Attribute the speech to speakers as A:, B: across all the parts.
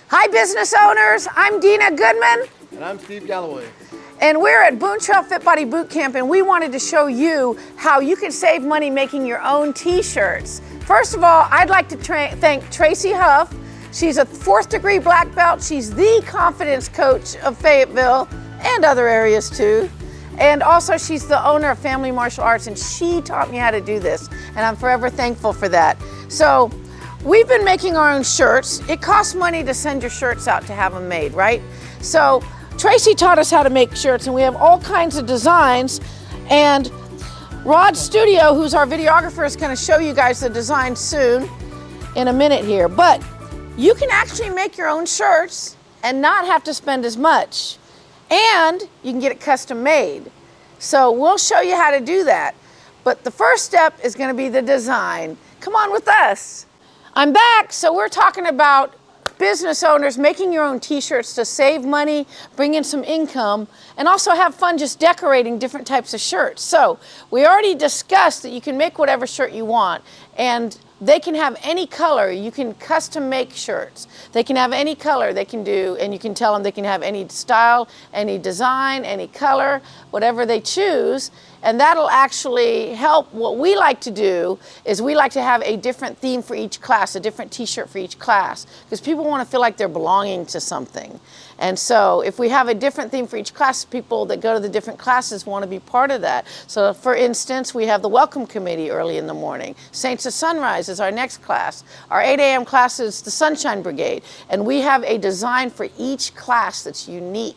A: Hi business owners, I'm Dina Goodman.
B: And I'm Steve Galloway.
A: And we're at Boone Trail Fit Body Boot Camp, and we wanted to show you how you can save money making your own t-shirts. First of all, I'd like to thank Tracy Huff. She's a 4th degree black belt. She's the confidence coach of Fayetteville and other areas too. And also she's the owner of Family Martial Arts, and she taught me how to do this. And I'm forever thankful for that. So we've been making our own shirts. It costs money to send your shirts out to have them made, right? So Tracy taught us how to make shirts, and we have all kinds of designs. And Rod Studio, who's our videographer, is going to show you guys the design soon in a minute here. But you can actually make your own shirts and not have to spend as much. And you can get it custom made. So we'll show you how to do that. But the first step is going to be the design. Come on with us. I'm back. So we're talking about business owners making your own t-shirts to save money, bring in some income, and also have fun just decorating different types of shirts. So we already discussed that you can make whatever shirt you want, and they can have any color. You can custom make shirts. They can have any color they can do, and you can tell them they can have any style, any design, any color, whatever they choose. And that'll actually help. What we like to do is we like to have a different theme for each class, a different t-shirt for each class, because people want to feel like they're belonging to something. And so if we have a different theme for each class, people that go to the different classes want to be part of that. So for instance, we have the welcome committee early in the morning. Saints of Sunrise is our next class. Our 8 a.m. class is the Sunshine Brigade. And we have a design for each class that's unique.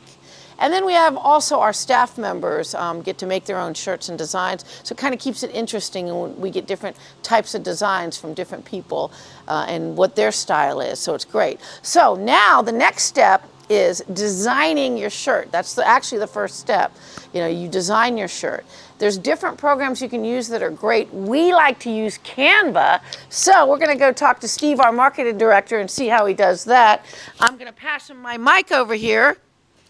A: And then we have also our staff members get to make their own shirts and designs. So it kind of keeps it interesting, and we get different types of designs from different people and what their style is. So it's great. So now the next step is designing your shirt. That's actually the first step. You know, you design your shirt. There's different programs you can use that are great. We like to use Canva. So we're going to go talk to Steve, our marketing director, and see how he does that. I'm going to pass him my mic over here.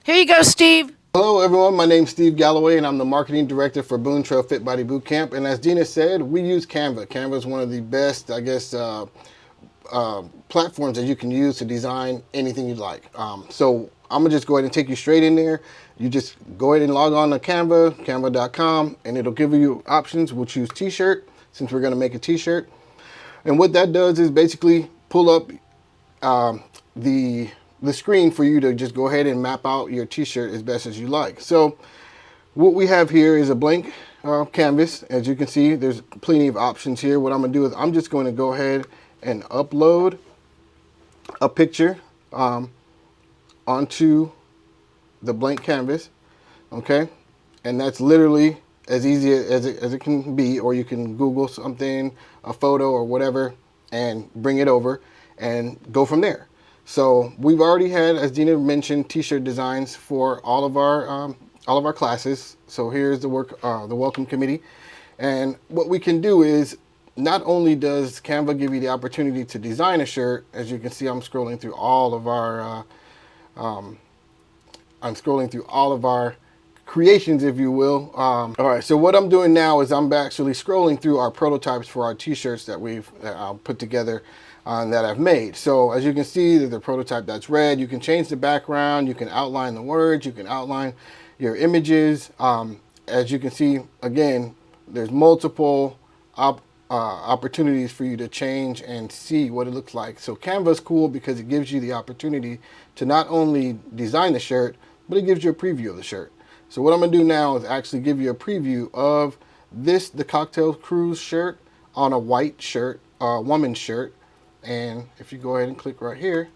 A: Here you go, Steve.
B: Hello, everyone. My name's Steve Galloway, and I'm the marketing director for Boone Trail Fit Body Boot Camp. And as Dina said, we use Canva. Canva is one of the best, I guess, platforms that you can use to design anything you'd like. So I'm going to just go ahead and take you straight in there. You just go ahead and log on to Canva, canva.com, and it'll give you options. We'll choose t-shirt, since we're going to make a t-shirt. And what that does is basically pull up the screen for you to just go ahead and map out your t-shirt as best as you like. So what we have here is a blank canvas. As you can see, there's plenty of options here. What I'm going to do is I'm just going to go ahead and upload a picture onto the blank canvas. Okay, and that's literally as easy as it can be, or you can Google something, a photo or whatever, and bring it over and go from there. So we've already had, as Dina mentioned, t-shirt designs for all of our classes. So here's the welcome committee. And what we can do is, not only does Canva give you the opportunity to design a shirt, as you can see, I'm scrolling through all of our creations, if you will. All right, so what I'm doing now is I'm actually scrolling through our prototypes for our t-shirts that we've put together that I've made. So as you can see, there's a prototype that's red. You can change the background, you can outline the words, you can outline your images. As you can see, again, there's multiple opportunities for you to change and see what it looks like. So Canva's cool because it gives you the opportunity to not only design the shirt, but it gives you a preview of the shirt. So what I'm gonna do now is actually give you a preview of the Cocktail Cruise shirt on a white shirt, woman's shirt. And if you go ahead and click right here,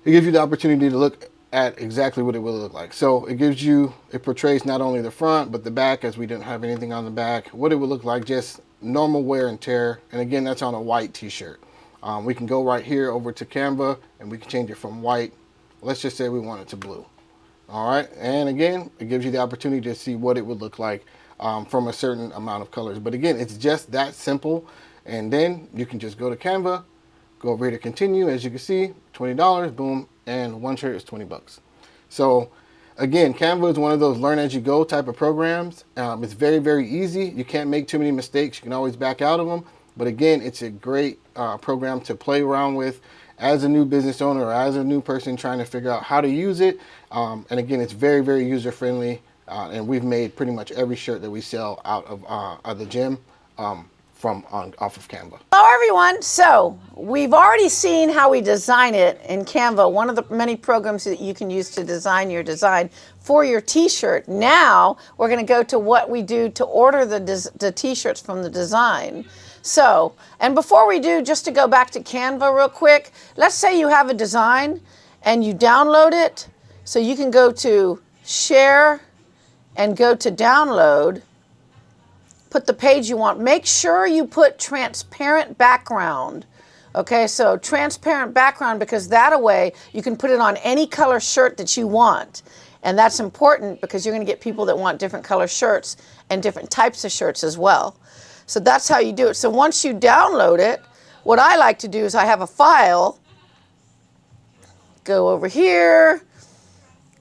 B: it gives you the opportunity to look at exactly what it will look like. So it portrays not only the front, but the back, as we didn't have anything on the back, what it would look like, just normal wear and tear. And again, that's on a white t-shirt. We can go right here over to Canva, and we can change it from white. Let's just say we want it to blue. All right, and again, it gives you the opportunity to see what it would look like from a certain amount of colors. But again, it's just that simple. And then you can just go to Canva, go over here to continue. As you can see, $20, boom, and one shirt is 20 bucks. So again, Canva is one of those learn as you go type of programs. It's very, very easy. You can't make too many mistakes. You can always back out of them. But again, it's a great program to play around with as a new business owner or as a new person trying to figure out how to use it. And again, it's very, very user friendly. And we've made pretty much every shirt that we sell out of the gym off of Canva.
A: Hello everyone. So we've already seen how we design it in Canva, one of the many programs that you can use to design your design for your t-shirt. Now we're going to go to what we do to order the t-shirts from the design. So, and before we do, just to go back to Canva real quick, let's say you have a design and you download it. So you can go to share and go to download. Put the page you want. Make sure you put transparent background. Okay, so transparent background, because that way you can put it on any color shirt that you want. And that's important because you're going to get people that want different color shirts and different types of shirts as well. So that's how you do it. So once you download it, what I like to do is I have a file. Go over here.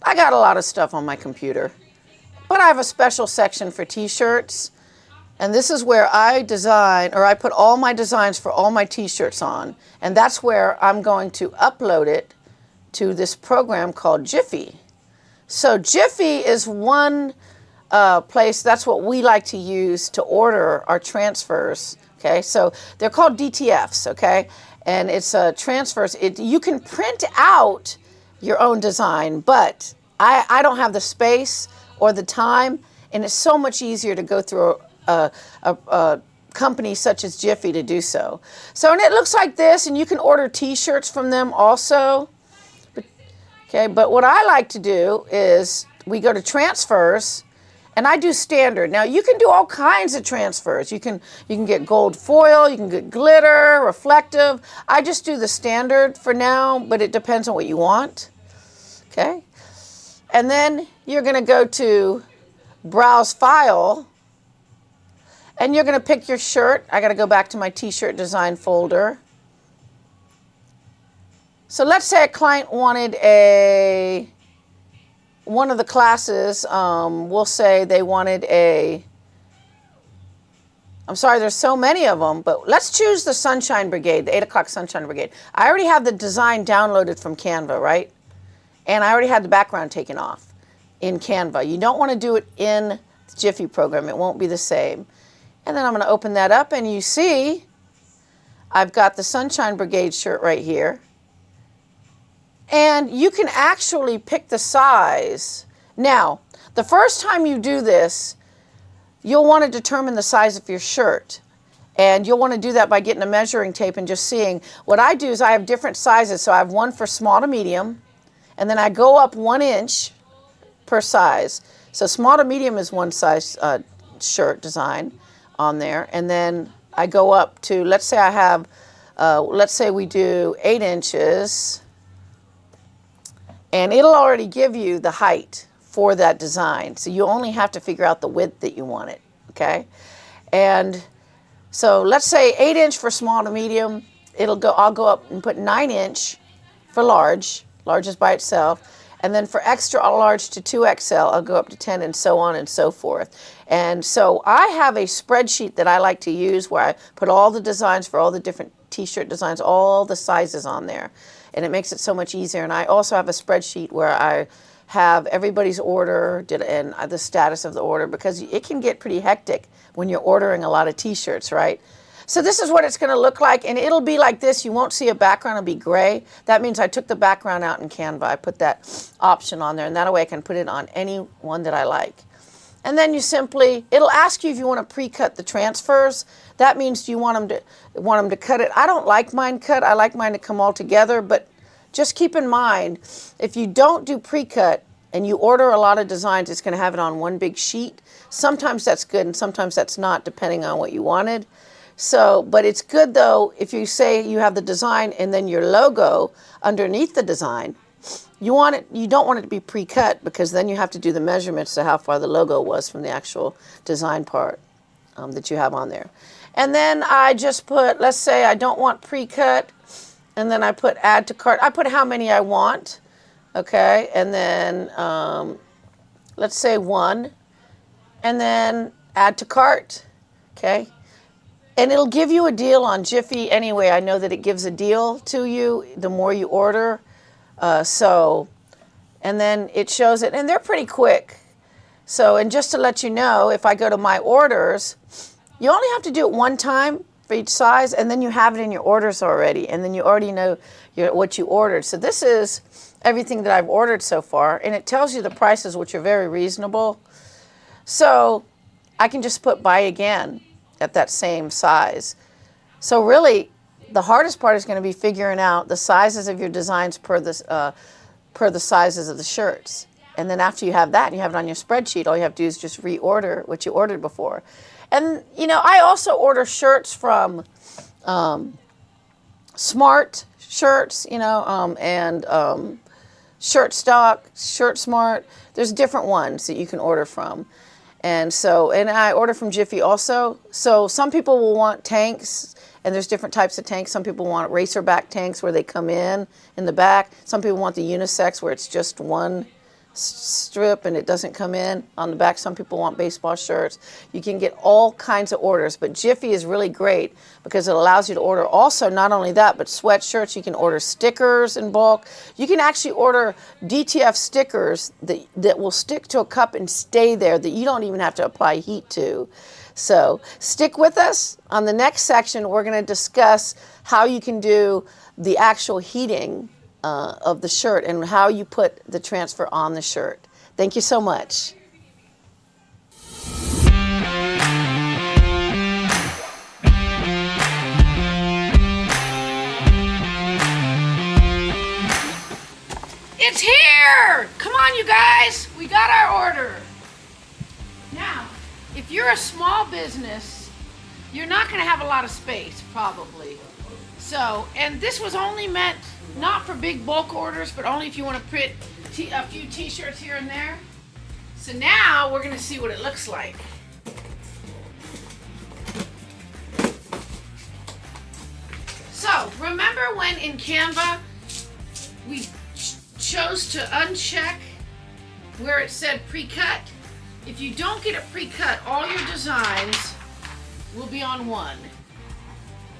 A: I got a lot of stuff on my computer, but I have a special section for t-shirts. And this is where I design, or I put all my designs for all my t-shirts on. And that's where I'm going to upload it to this program called Jiffy. So Jiffy is one place, that's what we like to use to order our transfers. Okay, so they're called DTFs, okay? And it's transfers. You can print out your own design, but I don't have the space or the time, and it's so much easier to go through a company such as Jiffy to do so. So, and it looks like this, and you can order t-shirts from them also. Okay, but what I like to do is we go to transfers, and I do standard. Now you can do all kinds of transfers. You can get gold foil, you can get glitter, reflective. I just do the standard for now, but it depends on what you want. Okay, and then you're going to go to browse file. And you're going to pick your shirt. I got to go back to my t-shirt design folder. So let's say a client wanted one of the classes, we'll say they wanted I'm sorry, there's so many of them, but let's choose the Sunshine Brigade, the 8 o'clock Sunshine Brigade. I already have the design downloaded from Canva, right? And I already had the background taken off in Canva. You don't want to do it in the Jiffy program. It won't be the same. And then I'm going to open that up, and you see I've got the Sunshine Brigade shirt right here. And you can actually pick the size. Now, the first time you do this, you'll want to determine the size of your shirt. And you'll want to do that by getting a measuring tape and just seeing. What I do is I have different sizes. So I have one for small to medium, and then I go up 1 inch per size. So small to medium is one size shirt design on there, and then I go up to, let's say I have, let's say we do 8 inches, and it'll already give you the height for that design. So you only have to figure out the width that you want it, okay? And so let's say 8 inch for small to medium, I'll go up and put 9 inch for large. Large is by itself. And then for extra large to 2XL, I'll go up to 10, and so on and so forth. And so I have a spreadsheet that I like to use where I put all the designs for all the different t-shirt designs, all the sizes on there. And it makes it so much easier. And I also have a spreadsheet where I have everybody's order and the status of the order, because it can get pretty hectic when you're ordering a lot of t-shirts, right? So this is what it's going to look like, and it'll be like this. You won't see a background. It'll be gray. That means I took the background out in Canva. I put that option on there, and that way I can put it on any one that I like. And then you simply, it'll ask you if you want to pre-cut the transfers. That means do you want them to cut it. I don't like mine cut. I like mine to come all together, but just keep in mind, if you don't do pre-cut and you order a lot of designs, it's going to have it on one big sheet. Sometimes that's good, and sometimes that's not, depending on what you wanted. So, but it's good though, if you say you have the design and then your logo underneath the design, you don't want it to be pre-cut, because then you have to do the measurements to how far the logo was from the actual design part that you have on there. And then I just put, let's say I don't want pre-cut, and then I put add to cart. I put how many I want, okay? And then let's say 1, and then add to cart, okay? And it'll give you a deal on Jiffy anyway. I know that it gives a deal to you the more you order. And then it shows it, and they're pretty quick. So, and just to let you know, if I go to my orders, you only have to do it one time for each size, and then you have it in your orders already, and then you already know what you ordered. So this is everything that I've ordered so far, and it tells you the prices, which are very reasonable. So I can just put buy again at that same size. So really, the hardest part is going to be figuring out the sizes of your designs per the sizes of the shirts. And then after you have that and you have it on your spreadsheet, all you have to do is just reorder what you ordered before. And, you know, I also order shirts from Smart Shirts, you know, and Shirt Stock, Shirt Smart. There's different ones that you can order from. And I order from Jiffy also. So some people will want tanks, and there's different types of tanks. Some people want racer back tanks where they come in the back. Some people want the unisex where it's just one strip and it doesn't come in on the back. Some people want baseball shirts. You can get all kinds of orders, but Jiffy is really great because it allows you to order also not only that, but sweatshirts. You can order stickers in bulk. You can actually order DTF stickers that will stick to a cup and stay there, that you don't even have to apply heat to. So stick with us. On the next section, we're going to discuss how you can do the actual heating of the shirt and how you put the transfer on the shirt. Thank you so much. It's here! Come on, you guys. We got our order. Now, if you're a small business, you're not going to have a lot of space, probably. So, and this was only meant not for big bulk orders, but only if you want to print a few t-shirts here and there. So now we're going to see what it looks like. So remember when in Canva we chose to uncheck where it said pre-cut? If you don't get it pre-cut, all your designs will be on one.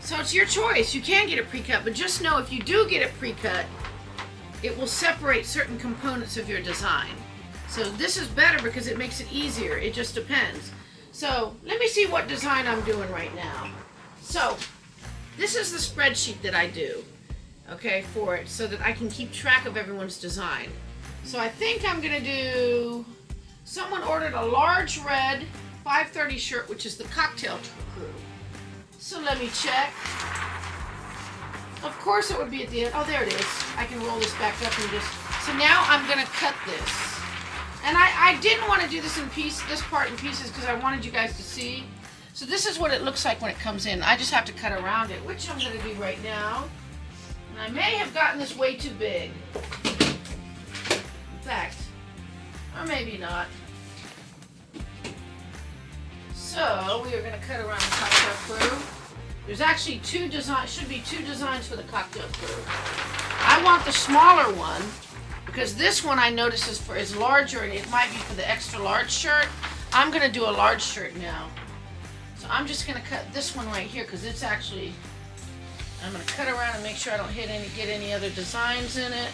A: So it's your choice. You can get it pre-cut, but just know if you do get it pre-cut, it will separate certain components of your design. So this is better because it makes it easier. It just depends. So let me see what design I'm doing right now. So this is the spreadsheet that I do, okay, for it, so that I can keep track of everyone's design. So I think I'm gonna do, someone ordered a large red 530 shirt, which is the cocktail crew. So let me check. Of course it would be at the end. Oh, there it is. I can roll this back up and just, so now I'm gonna cut this. And I didn't want to do this part in pieces because I wanted you guys to see. So this is what it looks like when it comes in. I just have to cut around it, which I'm gonna do right now. And I may have gotten this way too big. In fact, or maybe not. So we are going to cut around the cocktail crew. There's actually two designs, should be two designs for the cocktail crew. I want the smaller one because this one I notice is larger and it might be for the extra large shirt. I'm going to do a large shirt now. So I'm just going to cut this one right here because it's actually, I'm going to cut around and make sure I don't get any other designs in it.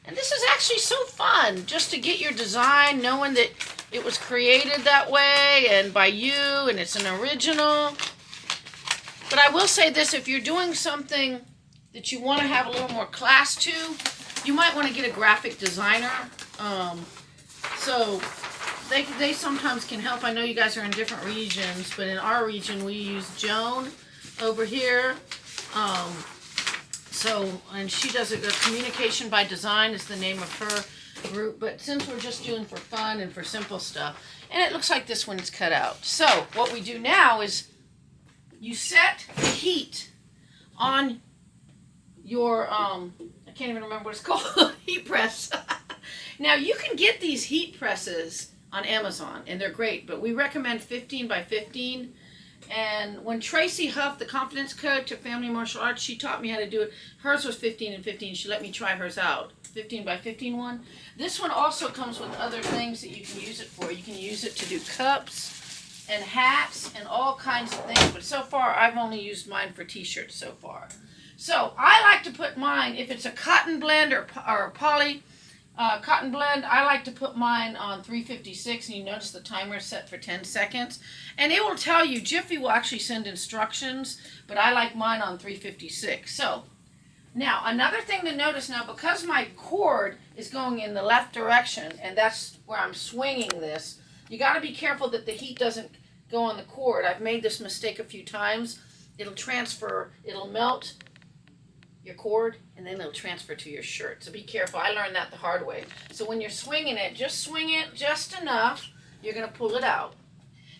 A: And this is actually so fun, just to get your design, knowing that it was created that way and by you and it's an original. But I will say this, if you're doing something that you want to have a little more class to, you might want to get a graphic designer. So they sometimes can help. I know you guys are in different regions, but in our region we use Joan over here. And she does it, Communication by Design is the name of her group, but since we're just doing for fun and for simple stuff, and it looks like this one's cut out. So what we do now is you set the heat on your, I can't even remember what it's called, heat press. Now you can get these heat presses on Amazon, and they're great, but we recommend 15 by 15. And when Tracy Huff, the confidence coach to Family Martial Arts, she taught me how to do it. Hers was 15 and 15. She let me try hers out. 15 by 15 one. This one also comes with other things that you can use it for. You can use it to do cups. and hats and all kinds of things. But so far, I've only used mine for t-shirts so far. So I like to put mine, if it's a cotton blend or a poly cotton blend, I like to put mine on 356, and you notice the timer is set for 10 seconds. And it will tell you, Jiffy will actually send instructions, but I like mine on 356. So now another thing to notice now, because my cord is going in the left direction, and that's where I'm swinging this, you got to be careful that the heat doesn't go on the cord. I've made this mistake a few times. It'll transfer, it'll melt your cord, and then it'll transfer to your shirt. So be careful. I learned that the hard way. So when you're swinging it, just swing it just enough. You're going to pull it out.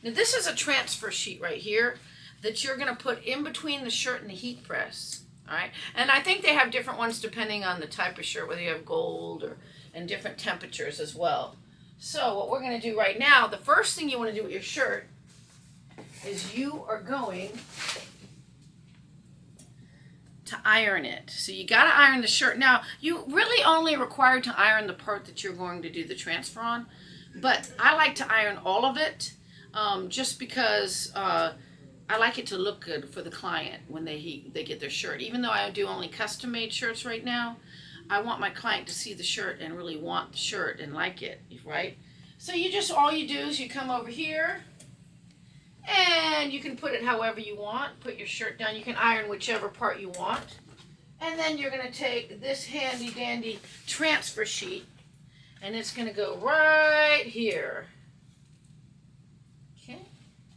A: Now this is a transfer sheet right here that you're going to put in between the shirt and the heat press. All right. And I think they have different ones depending on the type of shirt, whether you have gold or and different temperatures as well. So what we're going to do right now, the first thing you want to do with your shirt is you are going to iron it. So you got to iron the shirt. Now, you really only required to iron the part that you're going to do the transfer on, but I like to iron all of it just because I like it to look good for the client when they get their shirt. Even though I do only custom made shirts right now, I want my client to see the shirt and really want the shirt and like it, right? So all you do is you come over here, and you can put it however you want. Put your shirt down. You can iron whichever part you want. And then you're going to take this handy dandy transfer sheet, and it's going to go right here. Okay?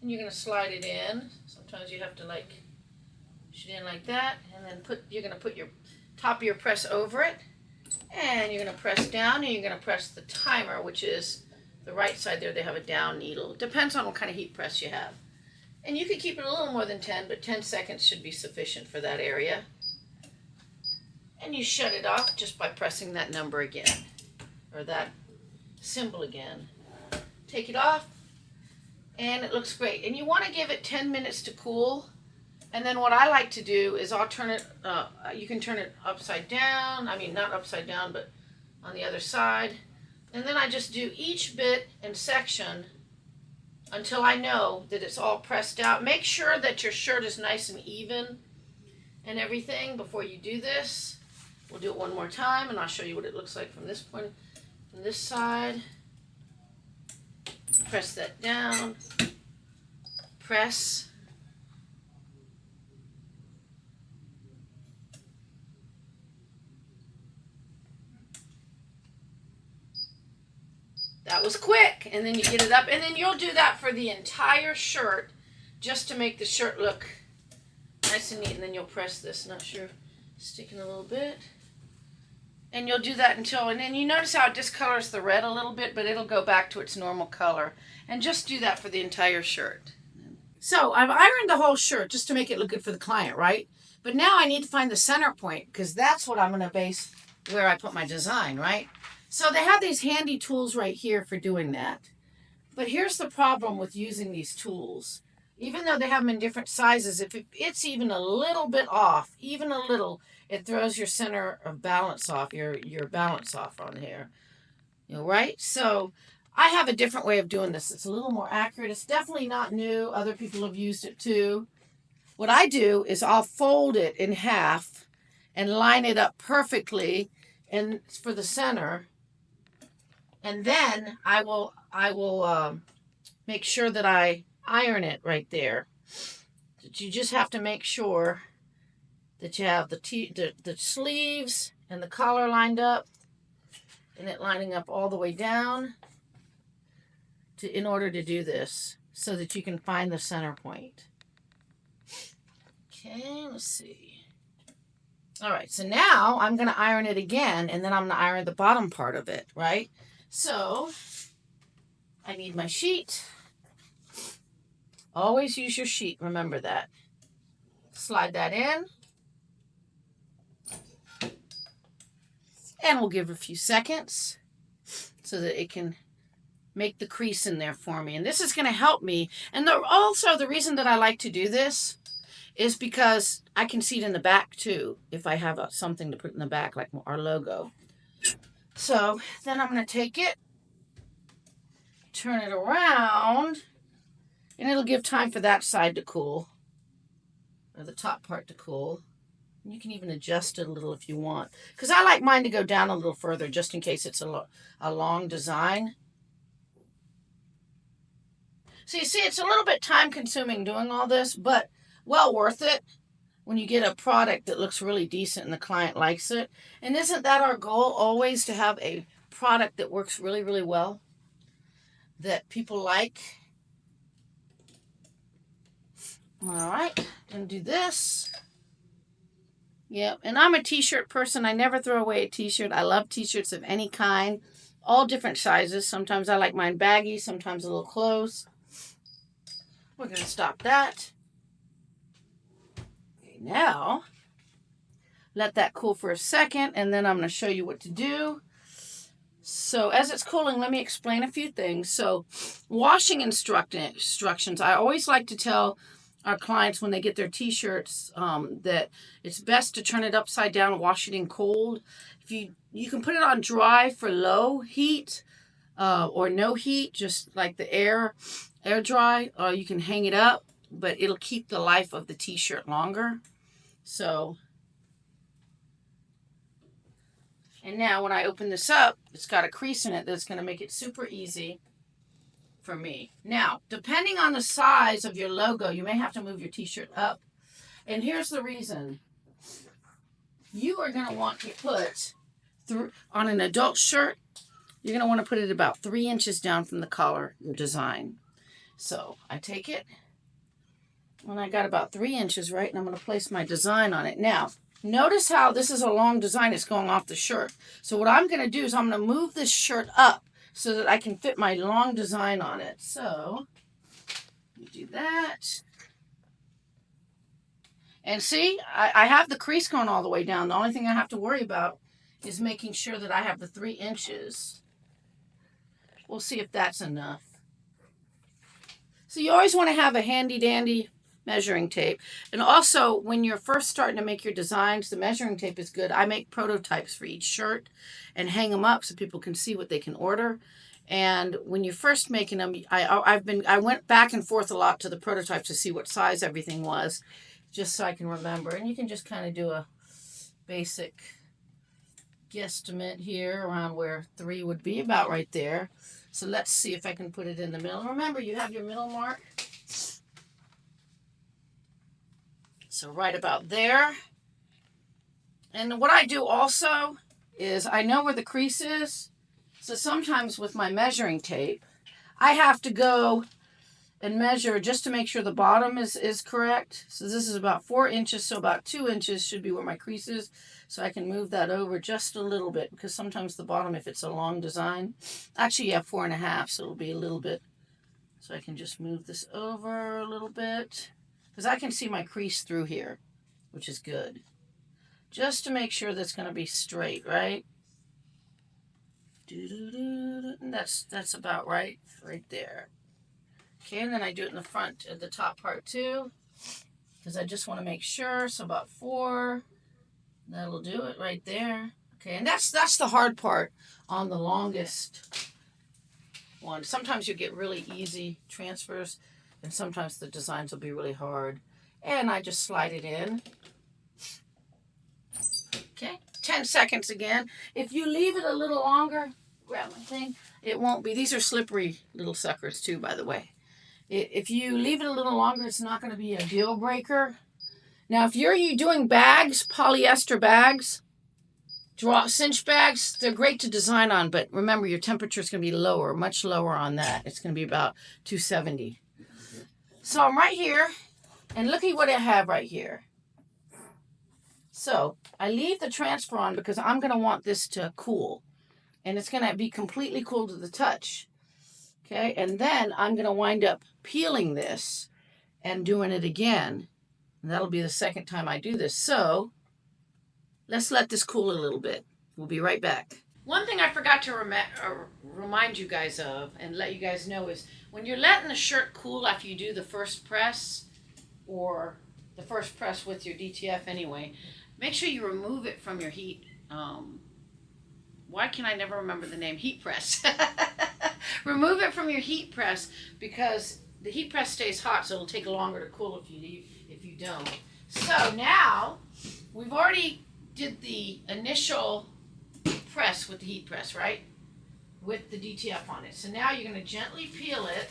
A: And you're going to slide it in. Sometimes you have to push it in like that, and then you're going to put your top of your press over it, and you're going to press down, and you're going to press the timer, which is the right side there. They have a down needle. It depends on what kind of heat press you have. And you can keep it a little more than 10, but 10 seconds should be sufficient for that area. And you shut it off just by pressing that number again, or that symbol again. Take it off, and it looks great. And you want to give it 10 minutes to cool. And then what I like to do is I'll turn it, you can turn it upside down. I mean, not upside down, but on the other side. And then I just do each bit and section until I know that it's all pressed out. Make sure that your shirt is nice and even and everything before you do this. We'll do it one more time, and I'll show you what it looks like from this point, from this side. Press that down. Press. That was quick. And then you get it up, and then you'll do that for the entire shirt just to make the shirt look nice and neat. And then you'll press this. Not sure, sticking a little bit. And you'll do that until, and then you notice how it discolors the red a little bit, but it'll go back to its normal color. And just do that for the entire shirt. So I've ironed the whole shirt just to make it look good for the client, right? But now I need to find the center point, because that's what I'm going to base where I put my design, right? So they have these handy tools right here for doing that. But here's the problem with using these tools. Even though they have them in different sizes, if it's even a little bit off, even a little, it throws your center of balance off, your balance off on here. You know, right? So I have a different way of doing this. It's a little more accurate. It's definitely not new. Other people have used it too. What I do is I'll fold it in half and line it up perfectly and for the center. And then I will make sure that I iron it right there. But you just have to make sure that you have the sleeves and the collar lined up, and it lining up all the way down in order to do this, so that you can find the center point. Okay, let's see. All right, so now I'm going to iron it again, and then I'm going to iron the bottom part of it, right? So I need my sheet. Always use your sheet, remember that. Slide that in. And we'll give it a few seconds so that it can make the crease in there for me. And this is going to help me. And also the reason that I like to do this is because I can see it in the back too, if I have something to put in the back, like our logo. So then I'm going to take it, turn it around, And it'll give time for that side to cool, or the top part to cool. You can even adjust it a little if you want, because I like mine to go down a little further just in case it's a long design. So you see, it's a little bit time consuming doing all this, but well worth it when you get a product that looks really decent and the client likes it. And isn't that our goal, always to have a product that works really, really well, that people like? All right, gonna do this. Yep, and I'm a t-shirt person. I never throw away a t-shirt. I love t-shirts of any kind, all different sizes. Sometimes I like mine baggy, sometimes a little close. We're gonna stop that. Okay, now, let that cool for a second, and then I'm gonna show you what to do. So as it's cooling, let me explain a few things. So washing instructions, I always like to tell our clients when they get their t-shirts that it's best to turn it upside down and wash it in cold. If you can put it on dry for low heat or no heat, just like the air dry, or you can hang it up, but it'll keep the life of the t-shirt longer. So, and now when I open this up, it's got a crease in it that's going to make it super easy for me. Now, depending on the size of your logo, you may have to move your t-shirt up. And here's the reason. You are going to want to put, on an adult shirt, you're going to want to put it about 3 inches down from the collar, your design. So I take it, and I got about 3 inches, right? And I'm going to place my design on it. Now, notice how this is a long design. It's going off the shirt. So what I'm going to do is I'm going to move this shirt up so that I can fit my long design on it. So, you do that. And see, I have the crease going all the way down. The only thing I have to worry about is making sure that I have the 3 inches. We'll see if that's enough. So you always want to have a handy dandy measuring tape. And also, when you're first starting to make your designs, the measuring tape is good. I make prototypes for each shirt and hang them up so people can see what they can order. And when you're first making them, I went back and forth a lot to the prototypes to see what size everything was, just so I can remember. And you can just kind of do a basic guesstimate here around where 3 would be, about right there. So let's see if I can put it in the middle. Remember, you have your middle mark. So right about there. And what I do also is I know where the crease is. So sometimes with my measuring tape, I have to go and measure just to make sure the bottom is correct. So this is about 4 inches, so about 2 inches should be where my crease is. So I can move that over just a little bit, because sometimes the bottom, if it's a long design, actually you have 4.5, so it'll be a little bit. So I can just move this over a little bit, because I can see my crease through here, which is good. Just to make sure that's going to be straight, right? That's about right there. Okay, and then I do it in the front, at the top part too, because I just want to make sure. So about 4, that'll do it right there. Okay, and that's the hard part on the longest one. Sometimes you get really easy transfers, and sometimes the designs will be really hard. And I just slide it in. Okay, 10 seconds again. If you leave it a little longer, grab my thing, it won't be. These are slippery little suckers too, by the way. If you leave it a little longer, it's not going to be a deal breaker. Now, if you're doing bags, polyester bags, cinch bags, they're great to design on, but remember your temperature is going to be lower, much lower on that. It's going to be about 270. So I'm right here, and look at what I have right here. So I leave the transfer on because I'm going to want this to cool, and it's going to be completely cool to the touch. Okay, and then I'm going to wind up peeling this and doing it again. And that'll be the second time I do this. So let's let this cool a little bit. We'll be right back. One thing I forgot to remind you guys of and let you guys know is when you're letting the shirt cool after you do the first press, or the first press with your DTF anyway, make sure you remove it from your heat. Why can I never remember the name? Heat press. Remove it from your heat press, because the heat press stays hot, so it'll take longer to cool if you don't. So now we've already did the initial press with the heat press, right? With the DTF on it. So now you're going to gently peel it.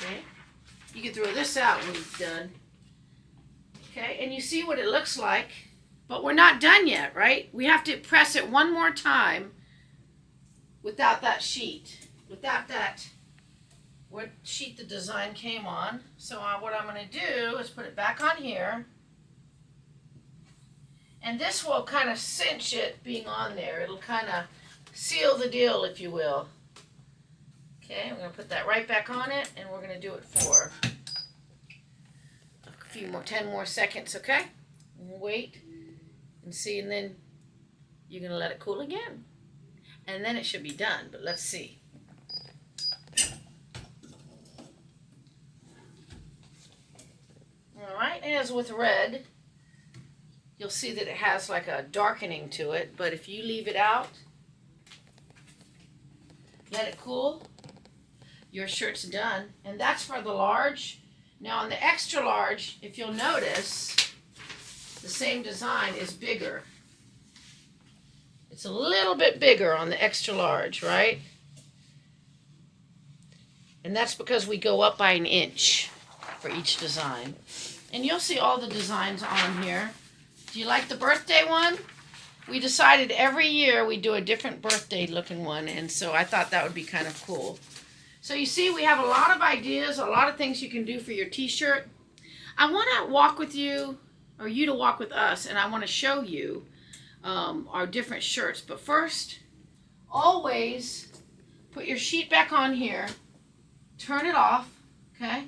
A: Okay. You can throw this out when it's done. Okay, and you see what it looks like, but we're not done yet, right? We have to press it one more time without that sheet, without that what sheet the design came on. So what I'm going to do is put it back on here, and this will kind of cinch it being on there. It'll kind of seal the deal, if you will. Okay, we're going to put that right back on it, and we're going to do it for a few more, 10 more seconds, okay? We'll wait and see, and then you're going to let it cool again. And then it should be done, but let's see. All right, as with red, you'll see that it has like a darkening to it, but if you leave it out, let it cool, your shirt's done. And that's for the large. Now on the extra large, if you'll notice, the same design is bigger. It's a little bit bigger on the extra large, right? And that's because we go up by an inch for each design. And you'll see all the designs on here. Do you like the birthday one? We decided every year we do a different birthday looking one, and so I thought that would be kind of cool. So you see, we have a lot of ideas, a lot of things you can do for your t-shirt. I want to walk with you, or you to walk with us, and I want to show you our different shirts. But first, always put your sheet back on here, turn it off, okay,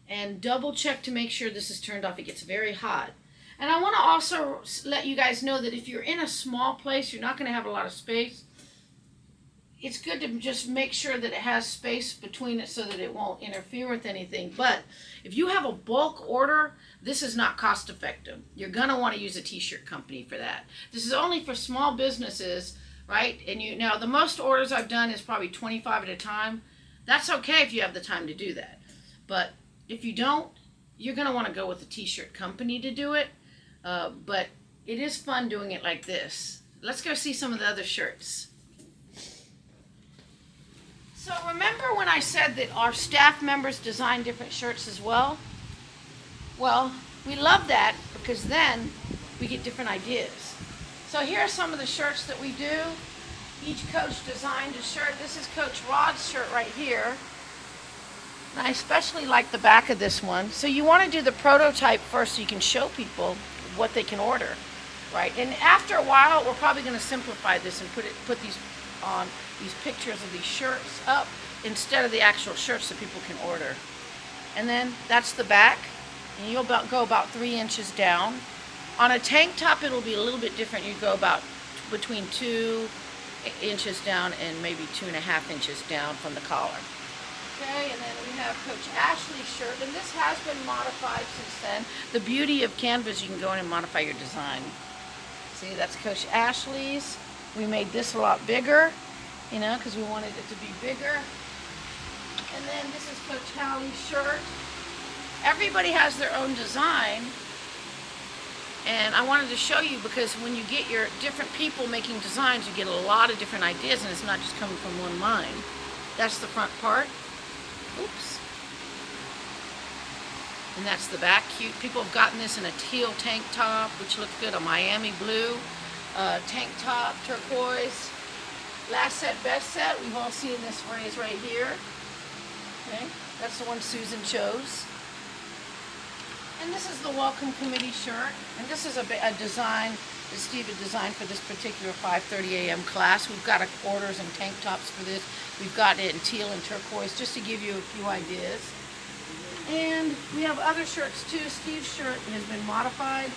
A: and double check to make sure this is turned off. It gets very hot. And I want to also let you guys know that if you're in a small place, you're not going to have a lot of space. It's good to just make sure that it has space between it so that it won't interfere with anything. But if you have a bulk order, this is not cost effective. You're going to want to use a t-shirt company for that. This is only for small businesses, right? And now the most orders I've done is probably 25 at a time. That's okay if you have the time to do that. But if you don't, you're going to want to go with a t-shirt company to do it. But it is fun doing it like this. Let's go see some of the other shirts. So remember when I said that our staff members design different shirts as well? Well, we love that because then we get different ideas. So here are some of the shirts that we do. Each coach designed a shirt. This is Coach Rod's shirt right here. And I especially like the back of this one. So you want to do the prototype first so you can show people what they can order, right? And after a while, we're probably going to simplify this and put these on these pictures of these shirts up instead of the actual shirts so people can order. And then that's the back, and you'll go about 3 inches down. On a tank top, it'll be a little bit different. You go about between 2 inches down and maybe 2.5 inches down from the collar. Okay, and then we have Coach Ashley's shirt, and this has been modified since then. The beauty of Canvas, you can go in and modify your design. See, that's Coach Ashley's. We made this a lot bigger, you know, because we wanted it to be bigger. And then this is Coach Hallie's shirt. Everybody has their own design, and I wanted to show you because when you get your different people making designs, you get a lot of different ideas, and it's not just coming from one mind. That's the front part. Oops. And that's the back. Cute. People have gotten this in a teal tank top, which looks good, a Miami blue tank top, turquoise. Last set, best set. We've all seen this phrase right here. Okay, that's the one Susan chose. And this is the Welcome Committee shirt. And this is a design that Steve had designed for this particular 5:30 a.m. class. We've got orders and tank tops for this. We've got it in teal and turquoise, just to give you a few ideas. And we have other shirts too. Steve's shirt has been modified.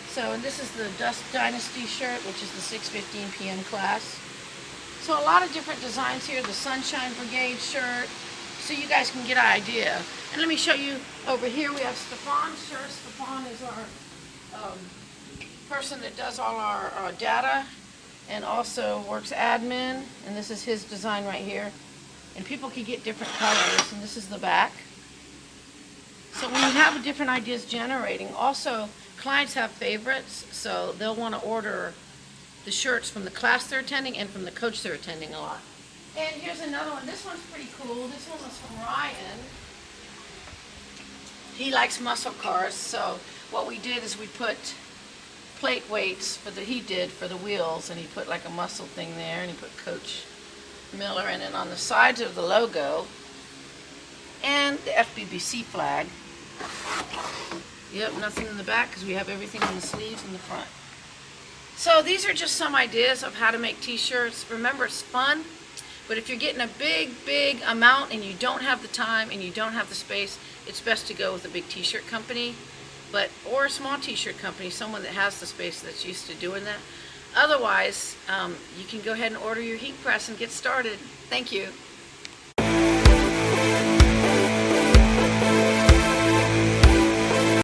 A: So this is the Dust Dynasty shirt, which is the 6:15 p.m. class. So a lot of different designs here. The Sunshine Brigade shirt, so you guys can get an idea. And let me show you over here. We have Stefan's shirt. Stefan is our person that does all our data and also Works Admin, and this is his design right here. And people can get different colors, and this is the back. So when you have different ideas generating, also clients have favorites, so they'll want to order the shirts from the class they're attending and from the coach they're attending a lot. And here's another one. This one's pretty cool. This one was from Ryan. He likes muscle cars, so what we did is we put plate weights he did for the wheels, and he put like a muscle thing there, and he put Coach Miller, and then on the sides of the logo and the FBBC flag. Yep, nothing in the back because we have everything on the sleeves and the front. So these are just some ideas of how to make t-shirts. Remember, it's fun, but if you're getting a big amount and you don't have the time and you don't have the space, it's best to go with a big t-shirt company, or a small t-shirt company, someone that has the space that's used to doing that. Otherwise, you can go ahead and order your heat press and get started. Thank you.